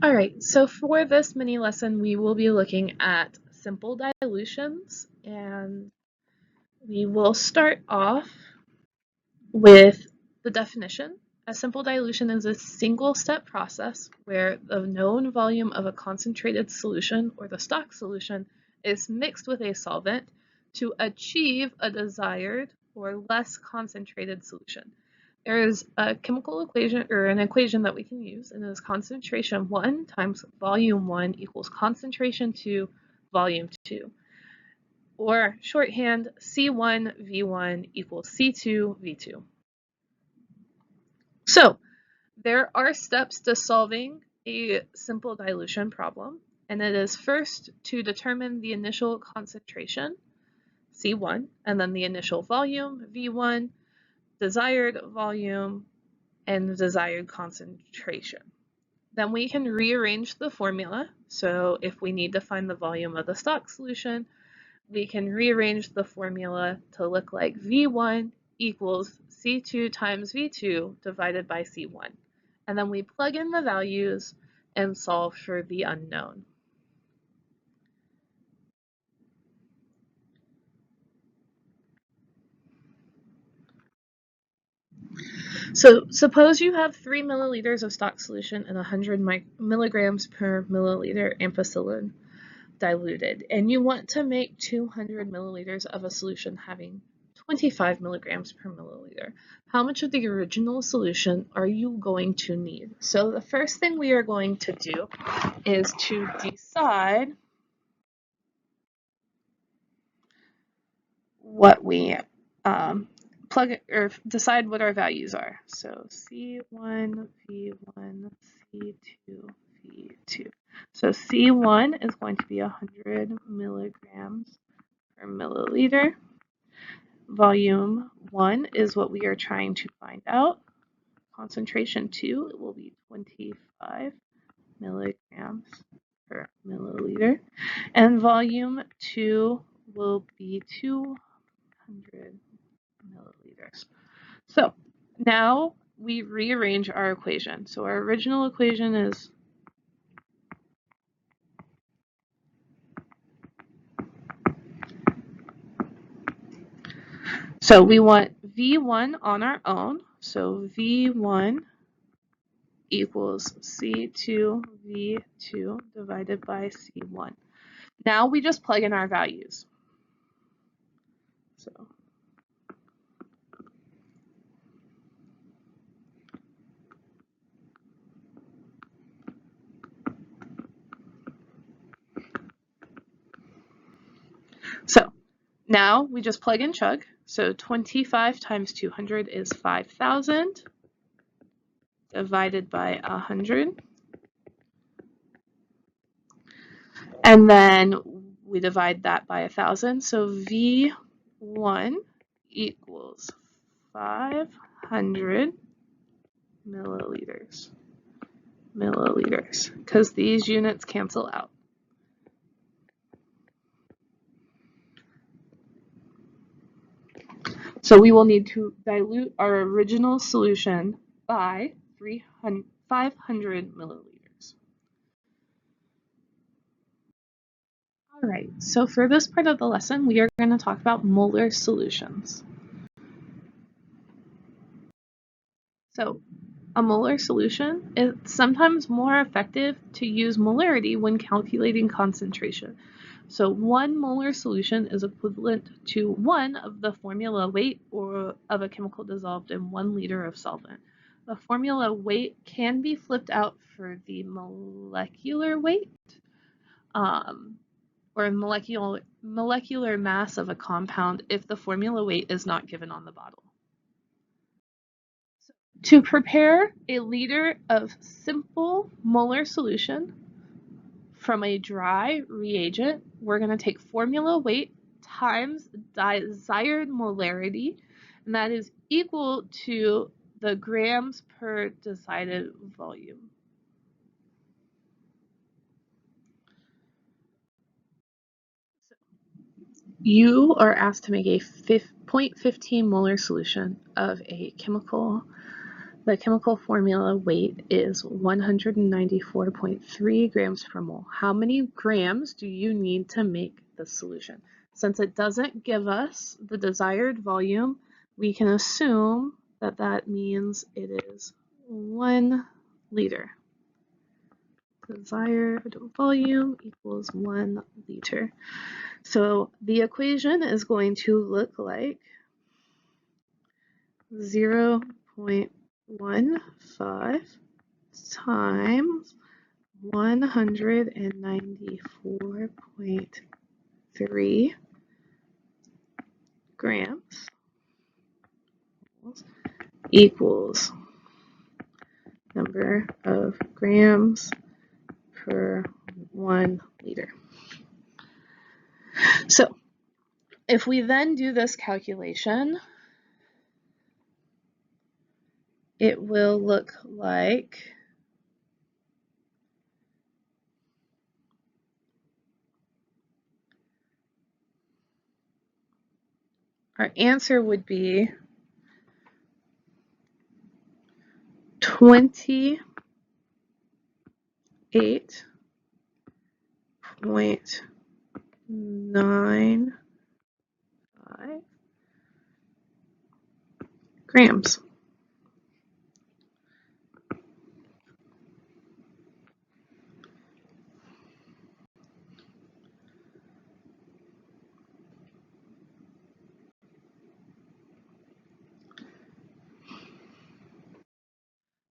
All right, so for this mini lesson, we will be looking at simple dilutions, and we will start off with the definition. A simple dilution is a single-step process where the known volume of a concentrated solution or the stock solution is mixed with a solvent to achieve a desired or less concentrated solution. There is a chemical equation or an equation that we can use, and it is concentration 1 times volume 1 equals concentration 2 volume 2. Or shorthand, C1 V1 equals C2 V2. So there are steps to solving a simple dilution problem, and it is first to determine the initial concentration, C1, and then the initial volume, V1, desired volume, and the desired concentration. Then we can rearrange the formula. So if we need to find the volume of the stock solution, we can rearrange the formula to look like V1 equals C2 times V2 divided by C1. And then we plug in the values and solve for the unknown. So suppose you have 3 milliliters of stock solution and 100 milligrams per milliliter ampicillin diluted, and you want to make 200 milliliters of a solution having 25 milligrams per milliliter. How much of the original solution are you going to need? So the first thing we are going to do is to decide what we plug or decide what our values are. So C1, V1, C2, V2. So C1 is going to be 100 milligrams per milliliter. Volume 1 is what we are trying to find out. Concentration 2 will be 25 milligrams per milliliter. And volume 2 will be 200 milliliters. So now we rearrange our equation. So our original equation is so we want V1 on our own. So V1 equals C2 V2 divided by C1. Now we just plug in our values. So now we just plug in chug. So 25 times 200 is 5,000 divided by 100. And then we divide that by 1,000. So V1 equals 500 milliliters, because these units cancel out. So we will need to dilute our original solution by 500 milliliters. All right, so for this part of the lesson, we are going to talk about molar solutions. So a molar solution is sometimes more effective to use molarity when calculating concentration. So 1 molar solution is equivalent to 1 of the formula weight or of a chemical dissolved in 1 liter of solvent. The formula weight can be flipped out for the molecular weight or molecular mass of a compound if the formula weight is not given on the bottle. To prepare a liter of simple molar solution from a dry reagent, we're going to take formula weight times desired molarity, and that is equal to the grams per decided volume. You are asked to make a 0.15 molar solution of a chemical The chemical formula weight is 194.3 grams per mole. How many grams do you need to make the solution? Since it doesn't give us the desired volume, we can assume that that means it is 1 liter. Desired volume equals 1 liter. So the equation is going to look like 0.15 times 194.3 grams equals number of grams per 1 liter. So if we then do this calculation, it will look like our answer would be 28.95 grams.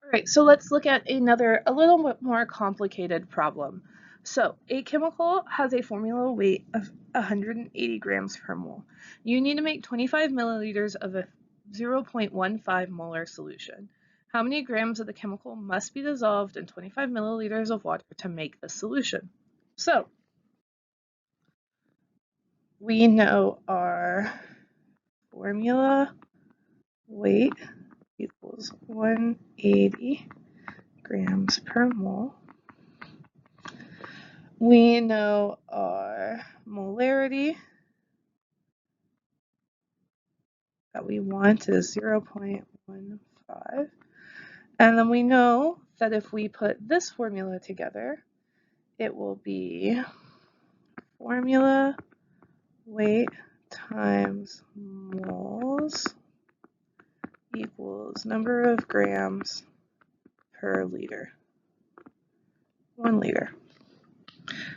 All right, so let's look at a little bit more complicated problem. So a chemical has a formula weight of 180 grams per mole. You need to make 25 milliliters of a 0.15 molar solution. How many grams of the chemical must be dissolved in 25 milliliters of water to make the solution? So we know our formula weight equals 180 grams per mole. We know our molarity that we want is 0.15. And then we know that if we put this formula together, it will be formula weight times moles equals number of grams per liter. 1 liter.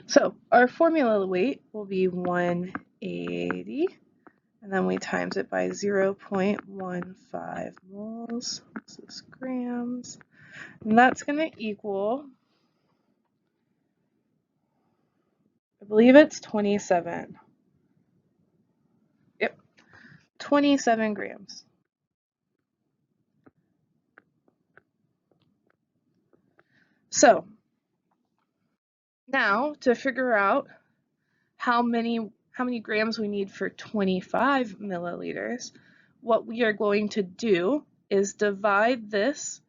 So our formula weight will be 180, and then we times it by 0.15 moles. This is grams, and that's going to equal, I believe it's 27. Yep, 27 grams. So now to figure out how many grams we need for 25 milliliters, what we are going to do is divide this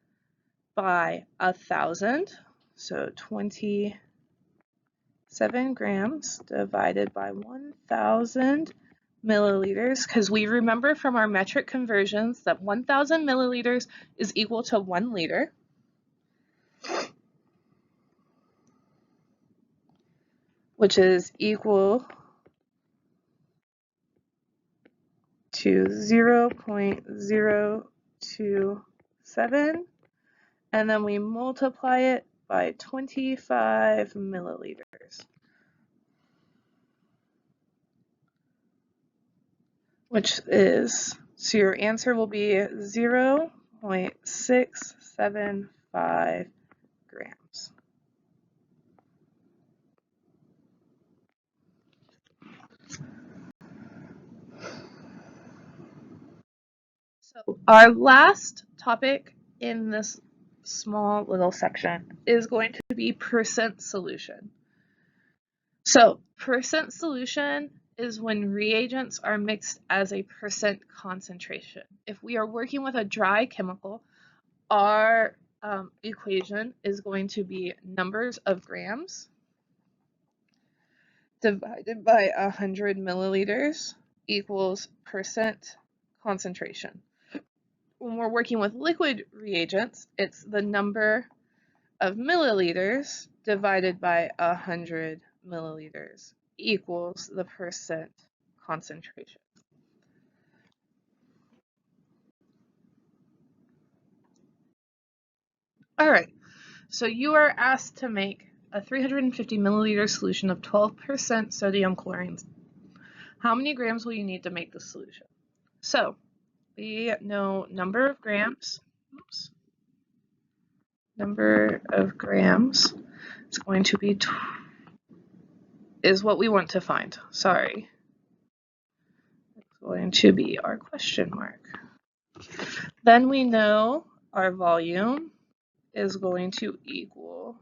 by 1,000. So 27 grams divided by 1,000 milliliters, because we remember from our metric conversions that 1,000 milliliters is equal to 1 liter. Which is equal to 0.027, and then we multiply it by 25 milliliters, which is, so your answer will be 0.675 grams. So our last topic in this small little section is going to be percent solution. So percent solution is when reagents are mixed as a percent concentration. If we are working with a dry chemical, our equation is going to be numbers of grams divided by 100 milliliters equals percent concentration. when we're working with liquid reagents, it's the number of milliliters divided by 100 milliliters equals the percent concentration. All right, so you are asked to make a 350 milliliter solution of 12% sodium chlorine. How many grams will you need to make the solution? So we know number of grams. Oops. Number of grams is going to be is what we want to find. Sorry. It's going to be our question mark. Then we know our volume is going to equal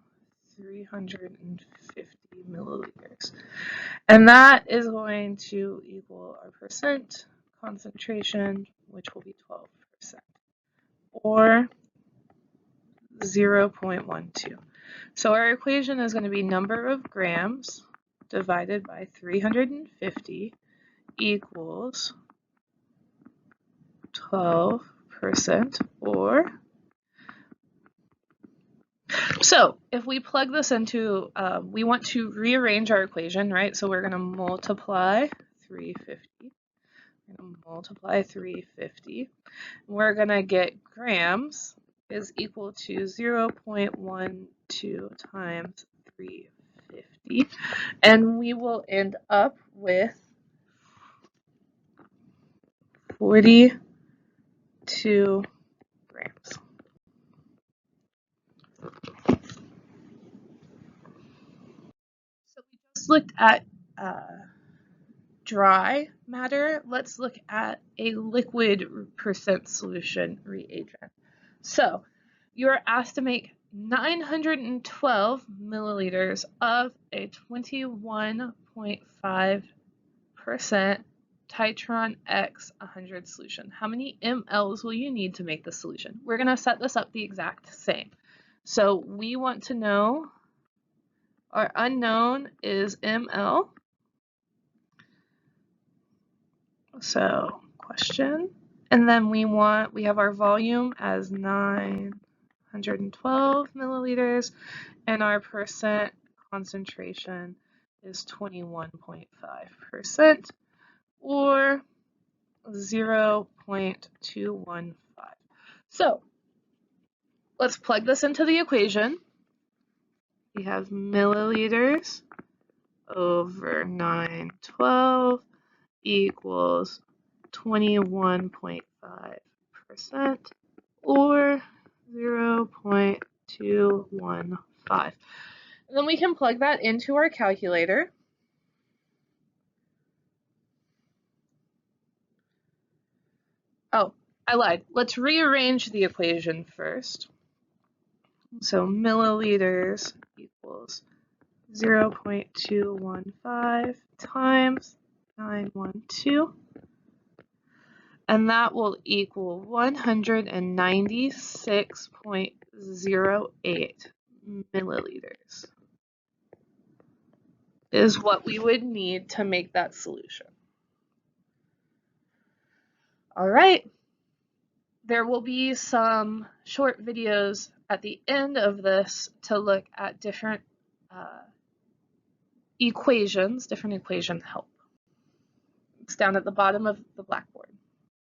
350 milliliters. And that is going to equal our percent concentration, which will be 12%, or 0.12. So our equation is going to be number of grams divided by 350 equals 12%, or so if we plug this into, we want to rearrange our equation, right? So we're going to multiply 350. We're going to multiply 350. We're going to get grams is equal to 0.12 times 350. And we will end up with 42 grams. So we just looked at dry matter. Let's look at a liquid percent solution reagent. So you're asked to make 912 milliliters of a 21.5% Titron X 100 solution. How many mLs will you need to make the solution? We're going to set this up the exact same. So we want to know, our unknown is ml. So question, and then we have our volume as 912 milliliters, and our percent concentration is 21.5%, or 0.215. So let's plug this into the equation. We have milliliters over 912 equals 21.5%, or 0.215. And then we can plug that into our calculator. Oh, I lied. Let's rearrange the equation first. So milliliters equals 0.215 times 912. And that will equal 196.08 milliliters is what we would need to make that solution. All right. There will be some short videos at the end of this to look at different equations, different equation help. It's down at the bottom of the blackboard.